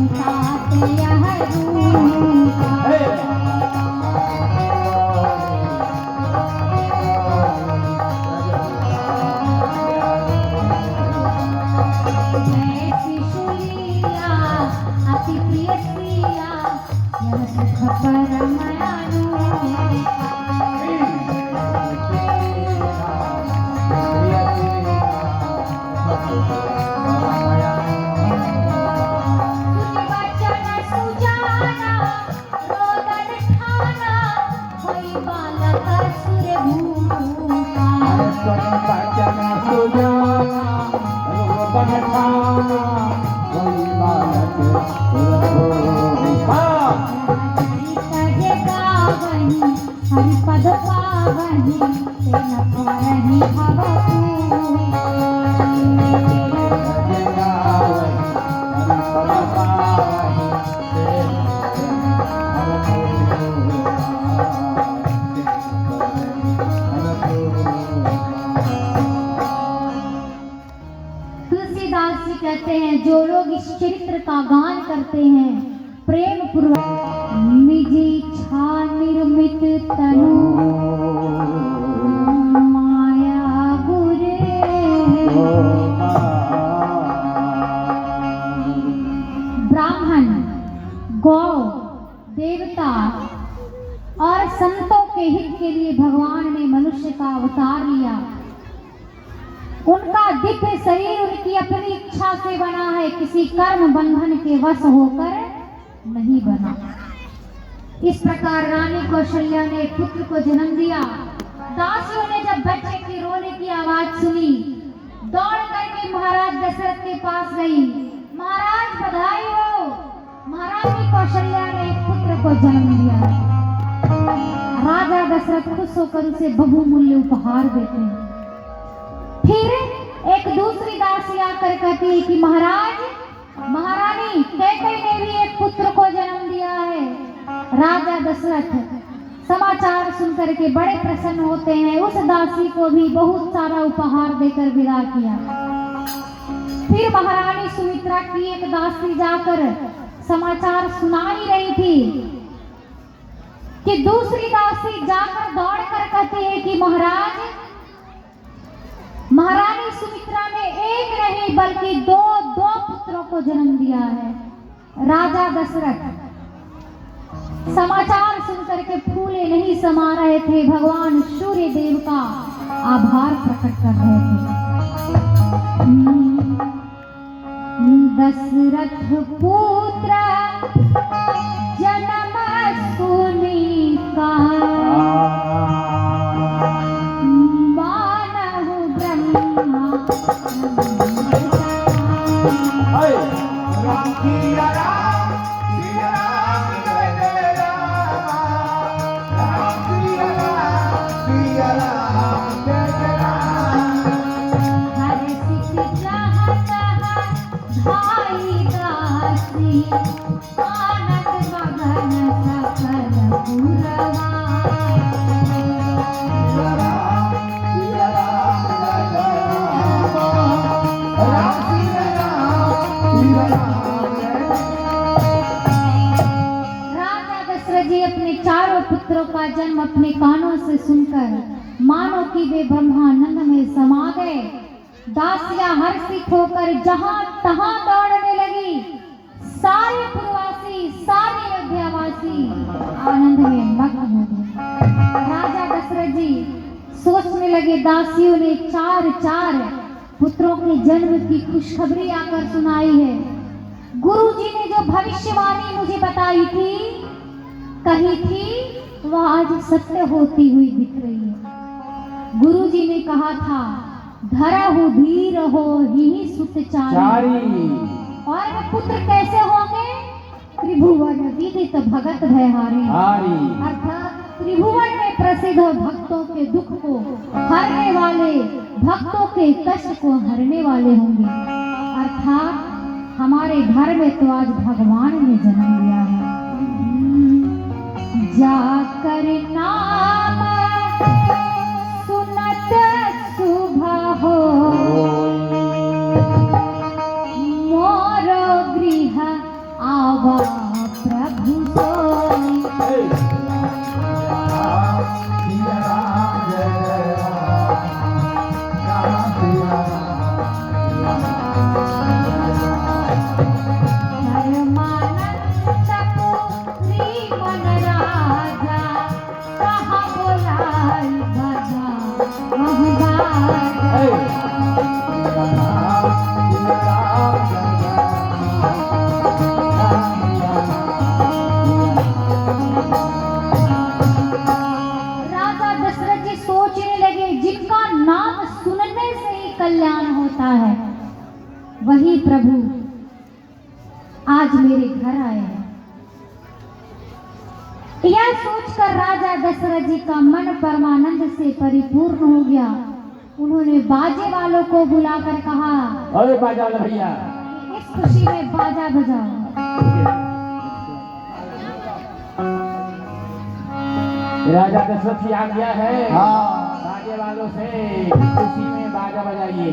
तात यह रूप ऐसी सुरीला अति प्रिय स्त्रिया यह सुख परम हरिपद पावनी तेन करहि तुलसीदास जी कहते हैं जो लोग इस चरित्र का गान करते हैं प्रेम पूर्वक निज इच्छा निर्मित तनु माया गुरे ब्राह्मण गौ देवता और संतों के हित के लिए भगवान ने मनुष्य का अवतार लिया। उनका दिव्य शरीर उनकी अपनी इच्छा से बना है, किसी कर्म बंधन के वश होकर नहीं बना। इस प्रकार रानी कौशल्या ने पुत्र को जन्म दिया। दासियों ने जब बच्चे के रोने की आवाज सुनी दौड़ करके महाराज दशरथ के पास गई। महाराज बधाई हो, महारानी कौशल्या ने एक पुत्र को जन्म दिया। राजा दशरथ खुश होकर उसे बहुमूल्य उपहार देते हैं। फिर एक दूसरी दासी आकर कहती है कि महाराज महारानी कैकेयी ने भी एक पुत्र को जन्म दिया है। राजा दशरथ समाचार सुनकर के बड़े प्रसन्न होते हैं। उस दासी को भी बहुत सारा उपहार देकर विदा किया। फिर महारानी सुमित्रा की एक दासी जाकर समाचार सुना ही रही थी कि दूसरी दासी जाकर दौड़ कर कहती है कि महाराज महारानी सुमित्रा ने एक नहीं बल्कि दो पुत्रों को जन्म दिया है। राजा दशरथ समाचार सुनकर के फूले नहीं समा रहे थे, भगवान सूर्य देव का आभार प्रकट कर रहे थे। दशरथ पुत्र जन्म सुनी का का जन्म अपने कानों से सुनकर मानो कि वे ब्रह्मानंद में समा गए। दासियां हर्षित होकर जहां तहां दौड़ने लगी। सारे पुरवासी सारे अयोध्यावासी आनंद में मग्न हो गए। राजा दशरथ जी सोचने लगे दासियों ने चार पुत्रों के जन्म की खुशखबरी आकर सुनाई है। गुरुजी ने जो भविष्यवाणी मुझे बताई थी कही थी वह आज सत्य होती हुई दिख रही है। गुरुजी ने कहा था धरहु धीर हो ही सुत चारी। और वे पुत्र कैसे होंगे? त्रिभुवन विदित भगत भयहारी। अर्थात त्रिभुवन में प्रसिद्ध भक्तों के दुख को हरने वाले, भक्तों के कष्ट को हरने वाले होंगे। अर्थात हमारे घर में तो आज भगवान ने जन्म लिया है। जाकर नाम सुनत सुबह हो मोर गृह आवा प्रभु सोई। धर्मानंद पुरी मन राजा कहाँ बोलाई बाजा राजा दशरथ जी सोचने लगे, जिनका नाम सुनने से ही कल्याण होता है, वही प्रभु आज मेरे घर आए हैं। यह सोचकर राजा दशरथ जी का मन परमानंद से परिपूर्ण हो गया। उन्होंने बाजे वालों को बुलाकर कहा, अरे बाजा वाला भैया, इस खुशी में बाजा बजाओ। राजा दशरथ की आज्ञा है, बाजे वालों से खुशी में बाजा बजाइए।